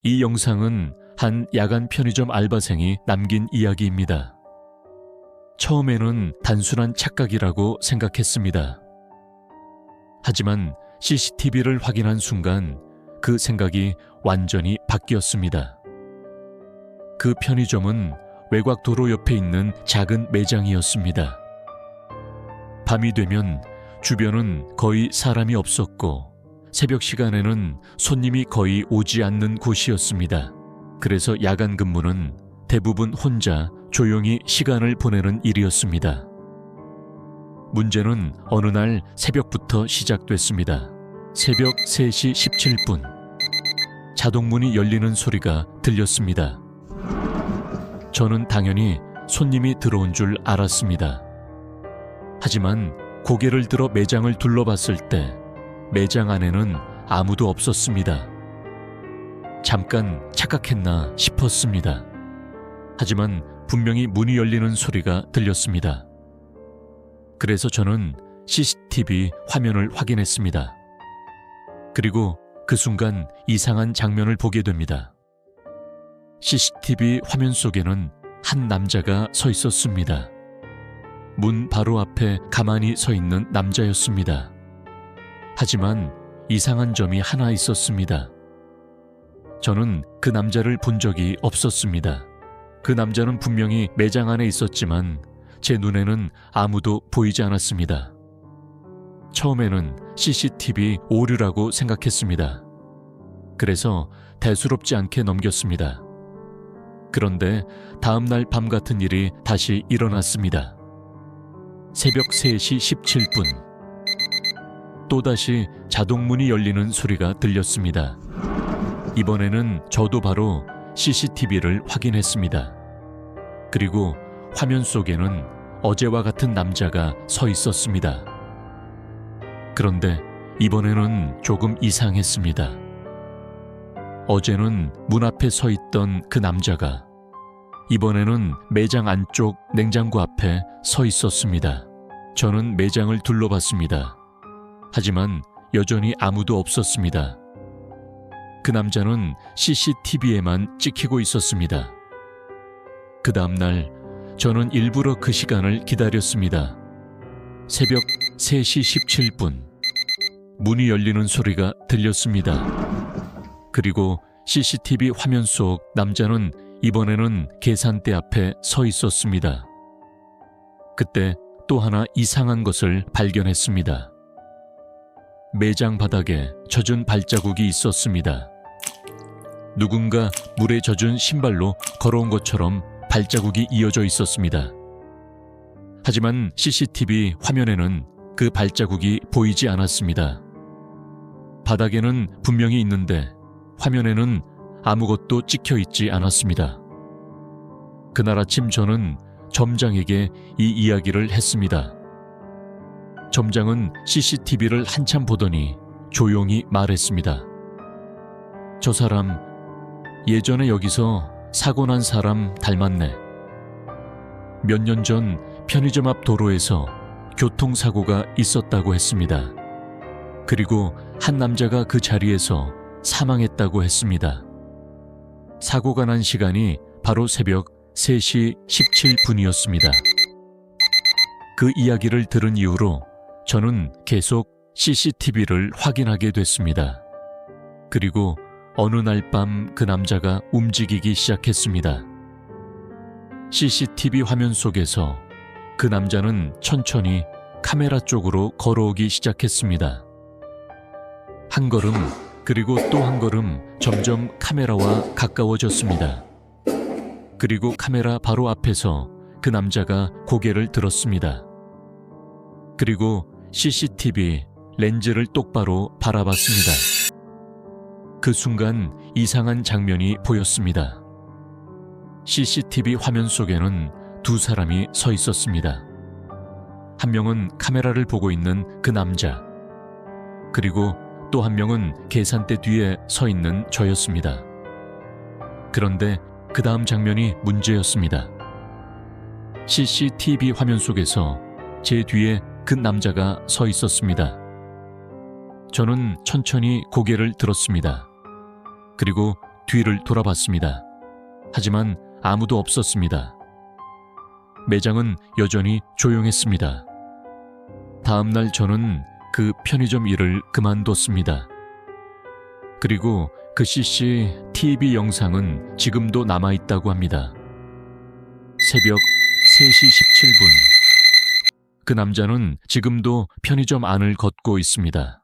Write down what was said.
이 영상은 한 야간 편의점 알바생이 남긴 이야기입니다. 처음에는 단순한 착각이라고 생각했습니다. 하지만 CCTV를 확인한 순간 그 생각이 완전히 바뀌었습니다. 그 편의점은 외곽 도로 옆에 있는 작은 매장이었습니다. 밤이 되면 주변은 거의 사람이 없었고 새벽 시간에는 손님이 거의 오지 않는 곳이었습니다. 그래서 야간 근무는 대부분 혼자 조용히 시간을 보내는 일이었습니다. 문제는 어느 날 새벽부터 시작됐습니다. 새벽 3시 17분 자동문이 열리는 소리가 들렸습니다. 저는 당연히 손님이 들어온 줄 알았습니다. 하지만 고개를 들어 매장을 둘러봤을 때 매장 안에는 아무도 없었습니다. 잠깐 착각했나 싶었습니다. 하지만 분명히 문이 열리는 소리가 들렸습니다. 그래서 저는 CCTV 화면을 확인했습니다. 그리고 그 순간 이상한 장면을 보게 됩니다. CCTV 화면 속에는 한 남자가 서 있었습니다. 문 바로 앞에 가만히 서 있는 남자였습니다. 하지만 이상한 점이 하나 있었습니다. 저는 그 남자를 본 적이 없었습니다. 그 남자는 분명히 매장 안에 있었지만 제 눈에는 아무도 보이지 않았습니다. 처음에는 CCTV 오류라고 생각했습니다. 그래서 대수롭지 않게 넘겼습니다. 그런데 다음 날 밤 같은 일이 다시 일어났습니다. 새벽 3시 17분 또다시 자동문이 열리는 소리가 들렸습니다. 이번에는 저도 바로 CCTV를 확인했습니다. 그리고 화면 속에는 어제와 같은 남자가 서 있었습니다. 그런데 이번에는 조금 이상했습니다. 어제는 문 앞에 서 있던 그 남자가 이번에는 매장 안쪽 냉장고 앞에 서 있었습니다. 저는 매장을 둘러봤습니다. 하지만 여전히 아무도 없었습니다. 그 남자는 CCTV에만 찍히고 있었습니다. 그 다음 날 저는 일부러 그 시간을 기다렸습니다. 새벽 3시 17분 문이 열리는 소리가 들렸습니다. 그리고 CCTV 화면 속 남자는 이번에는 계산대 앞에 서 있었습니다. 그때 또 하나 이상한 것을 발견했습니다. 매장 바닥에 젖은 발자국이 있었습니다. 누군가 물에 젖은 신발로 걸어온 것처럼 발자국이 이어져 있었습니다. 하지만 CCTV 화면에는 그 발자국이 보이지 않았습니다. 바닥에는 분명히 있는데 화면에는 아무것도 찍혀 있지 않았습니다. 그날 아침 저는 점장에게 이 이야기를 했습니다. 점장은 CCTV를 한참 보더니 조용히 말했습니다. 저 사람 예전에 여기서 사고 난 사람 닮았네. 몇 년 전 편의점 앞 도로에서 교통사고가 있었다고 했습니다. 그리고 한 남자가 그 자리에서 사망했다고 했습니다. 사고가 난 시간이 바로 새벽 3시 17분이었습니다. 그 이야기를 들은 이후로 저는 계속 CCTV를 확인하게 됐습니다. 그리고 어느 날 밤 그 남자가 움직이기 시작했습니다. CCTV 화면 속에서 그 남자는 천천히 카메라 쪽으로 걸어오기 시작했습니다. 한 걸음 그리고 또 한 걸음 점점 카메라와 가까워졌습니다. 그리고 카메라 바로 앞에서 그 남자가 고개를 들었습니다. 그리고 CCTV 렌즈를 똑바로 바라봤습니다. 그 순간 이상한 장면이 보였습니다. CCTV 화면 속에는 두 사람이 서 있었습니다. 한 명은 카메라를 보고 있는 그 남자, 그리고 또 한 명은 계산대 뒤에 서 있는 저였습니다. 그런데 그 다음 장면이 문제였습니다. CCTV 화면 속에서 제 뒤에 그 남자가 서 있었습니다. 저는 천천히 고개를 들었습니다. 그리고 뒤를 돌아봤습니다. 하지만 아무도 없었습니다. 매장은 여전히 조용했습니다. 다음 날 저는 그 편의점 일을 그만뒀습니다. 그리고 그 CCTV 영상은 지금도 남아있다고 합니다. 새벽 3시 17분. 그 남자는 지금도 편의점 안을 걷고 있습니다.